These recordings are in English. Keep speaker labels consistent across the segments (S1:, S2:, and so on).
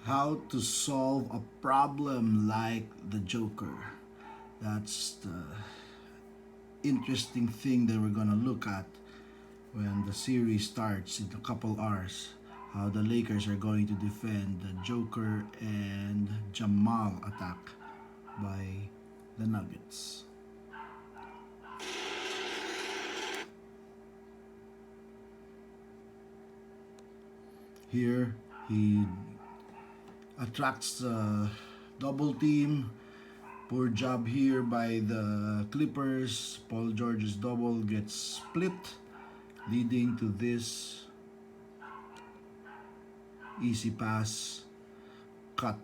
S1: How to solve a problem like the Joker. That's the interesting thing that we're gonna look at when the series starts in a couple hours. How the Lakers are going to defend the Joker and Jamal attack by the Nuggets. Here, he attracts a double team. Poor job here by the Clippers. Paul George's double gets split, leading to this easy pass cut.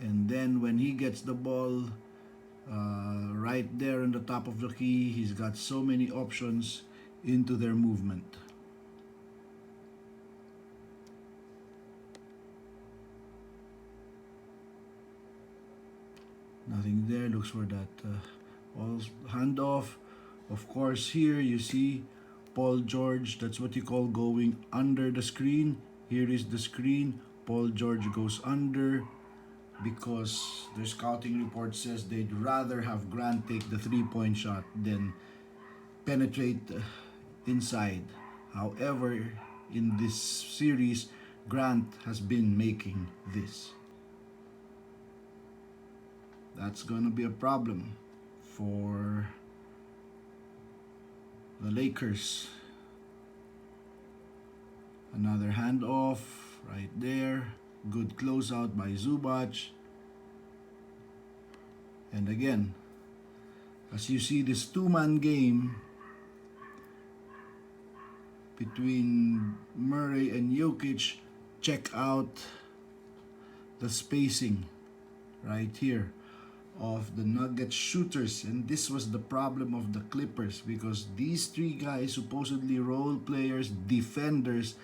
S1: And then when he gets the ball right there on the top of the key, he's got so many options into their movement. Nothing there, looks for that ball handoff. Of course, here you see Paul George, that's what you call going under the screen. Here is the screen. Paul George goes under because their scouting report says they'd rather have Grant take the three-point shot than penetrate inside. However, in this series, Grant has been making this. That's gonna be a problem for the Lakers. Another handoff right there. Good closeout by Zubac. And again, as you see this two-man game between Murray and Jokic, check out the spacing right here of the Nuggets shooters. And this was the problem of the Clippers, because these three guys, supposedly role players, defenders,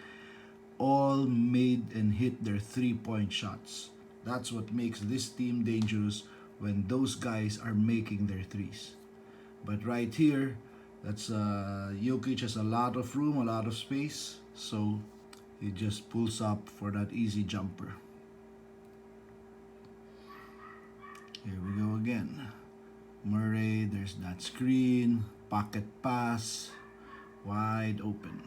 S1: all made and hit their three-point shots. That's what makes this team dangerous, when those guys are making their threes. But right here, that's Jokic has a lot of room, a lot of space, so he just pulls up for that easy jumper. Here we go again. Murray, there's that screen, pocket pass, wide open.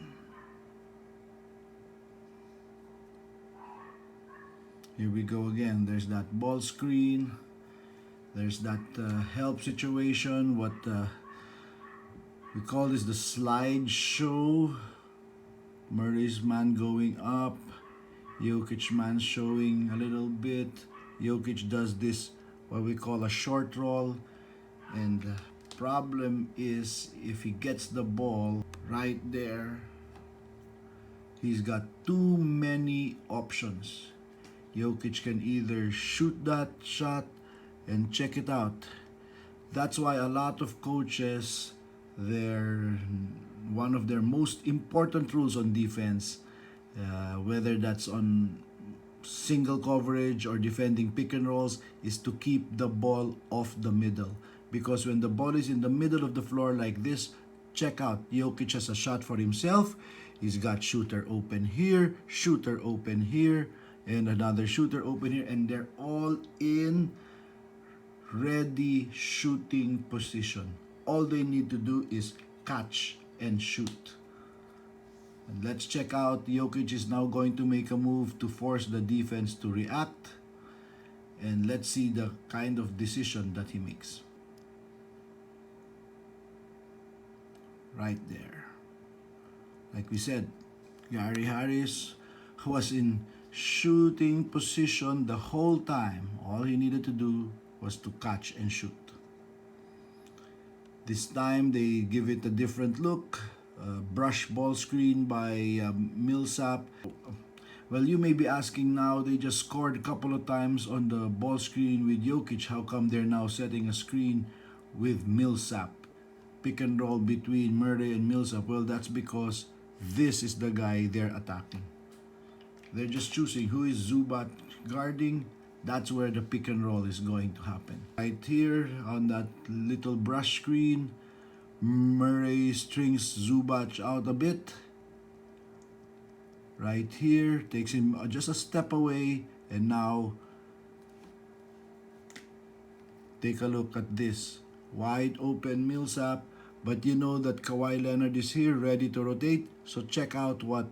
S1: Here we go again. There's that ball screen. There's that help situation. What we call this the slide show. Murray's man going up. Jokic man showing a little bit. Jokic does this, what we call a short roll. And the problem is, if he gets the ball right there, he's got too many options. Jokic can either shoot that shot and check it out. That's why a lot of coaches, one of their most important rules on defense, whether that's on single coverage or defending pick and rolls, is to keep the ball off the middle. Because when the ball is in the middle of the floor like this, check out, Jokic has a shot for himself. He's got shooter open here, shooter open here, and another shooter open here, and they're all in ready shooting position. All they need to do is catch and shoot. And let's check out, Jokic is now going to make a move to force the defense to react. And let's see the kind of decision that he makes. Right there. Like we said, Gary Harris was in shooting position the whole time. All he needed to do was to catch and shoot. This time they give it a different look. Brush ball screen by Millsap. Well, you may be asking now, they just scored a couple of times on the ball screen with Jokic. How come they're now setting a screen with Millsap? Pick and roll between Murray and Millsap. Well, that's because this is the guy they're attacking. They're just choosing who is Zubac guarding. That's where the pick and roll is going to happen. Right here on that little brush screen, Murray Kawhi strings Zubac out a bit. Right here, takes him just a step away, and now take a look at this. Wide open Millsap, but you know that Kawhi Leonard is here ready to rotate, so check out what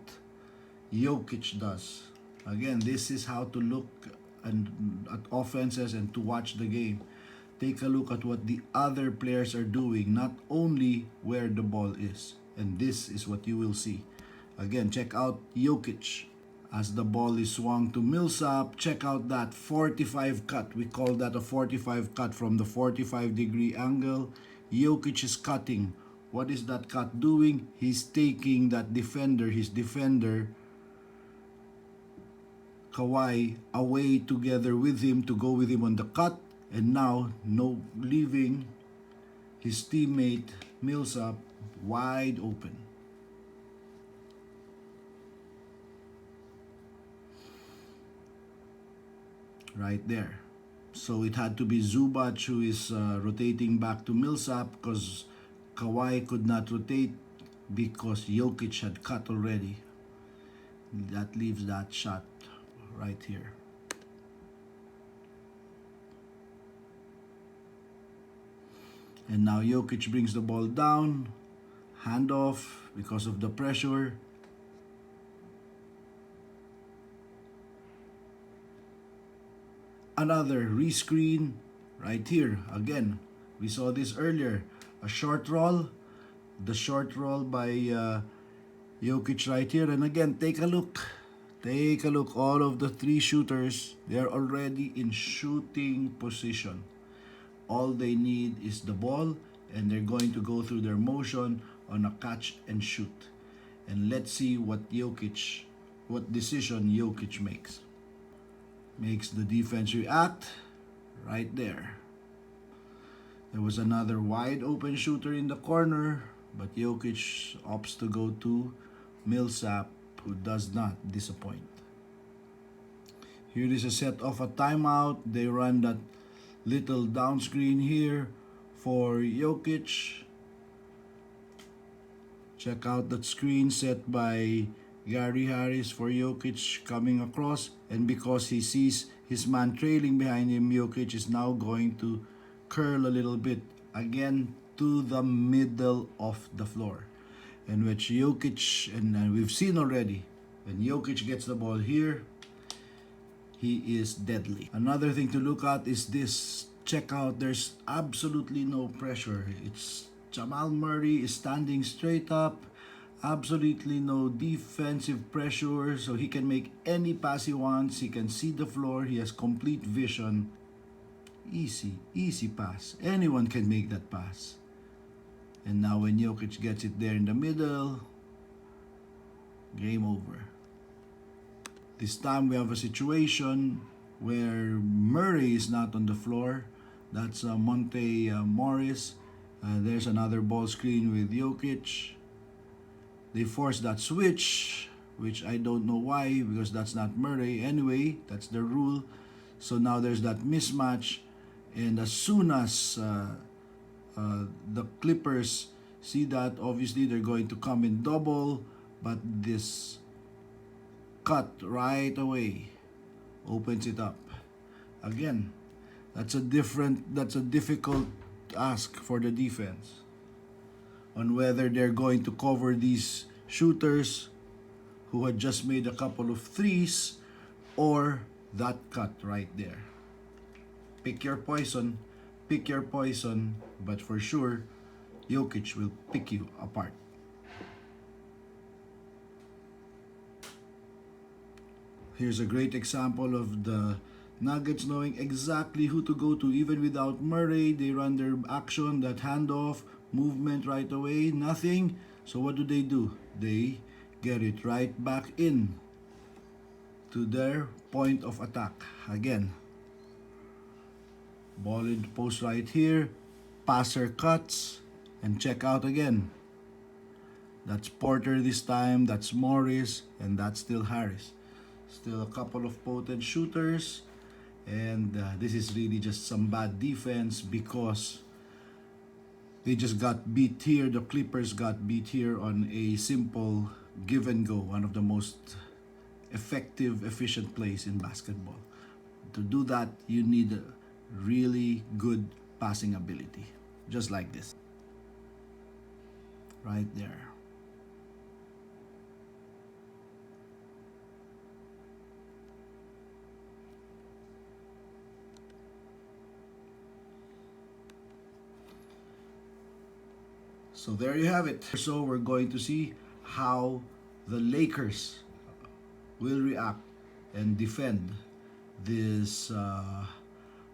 S1: Jokic does. Again, this is how to look at offenses and to watch the game. Take a look at what the other players are doing, not only where the ball is. And this is what you will see. Again, check out Jokic. As the ball is swung to Millsap, check out that 45 cut. We call that a 45 cut from the 45-degree angle. Jokic is cutting. What is that cut doing? He's taking that defender, his defender, Kawhi, away together with him to go with him on the cut. And now, leaving his teammate Millsap wide open. Right there. So it had to be Zubac who is rotating back to Millsap because Kawhi could not rotate because Jokic had cut already. That leaves that shot right here. And now Jokic brings the ball down, handoff because of the pressure. Another rescreen right here. Again, we saw this earlier. A short roll. The short roll by Jokic right here. And again, take a look. Take a look. All of the three shooters, they're already in shooting position. All they need is the ball, and they're going to go through their motion on a catch and shoot. And let's see what decision Jokic makes. Makes the defense react right there. There was another wide open shooter in the corner, but Jokic opts to go to Millsap, who does not disappoint. Here is a set of a timeout. They run that little down screen here for Jokic. Check out that screen set by Gary Harris for Jokic coming across, and because he sees his man trailing behind him, Jokic is now going to curl a little bit again to the middle of the floor. And which Jokic, and we've seen already, when Jokic gets the ball here, he is deadly. Another thing to look at is this. Check out, there's absolutely no pressure. It's Jamal Murray is standing straight up. Absolutely no defensive pressure, so he can make any pass he wants. He can see the floor. He has complete vision. Easy pass. Anyone can make that pass. And now when Jokic gets it there in the middle, game over. This time we have a situation where Murray is not on the floor. That's Monte Morris. There's another ball screen with Jokic. They force that switch, which I don't know why, because that's not Murray. Anyway, that's the rule. So now there's that mismatch. And as soon as the Clippers see that, obviously they're going to come in double. But this cut right away opens it up. Again, that's a difficult ask for the defense on whether they're going to cover these shooters who had just made a couple of threes or that cut right there. Pick your poison, but for sure, Jokic will pick you apart. Here's a great example of the Nuggets knowing exactly who to go to. Even without Murray, they run their action, that handoff, movement right away, nothing. So what do? They get it right back in to their point of attack. Again, ball in the post right here, passer cuts, and check out again. That's Porter this time, that's Morris, and that's still Harris. Still a couple of potent shooters, and this is really just some bad defense because They just got beat here. The Clippers got beat here on a simple give and go, one of the most effective, efficient plays in basketball. To do that, you need a really good passing ability, just like this, right there. So there you have it. So we're going to see how the Lakers will react and defend this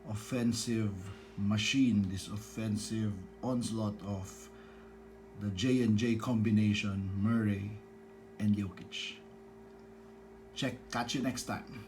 S1: offensive machine, this offensive onslaught of the J&J combination, Murray and Jokic. Catch you next time.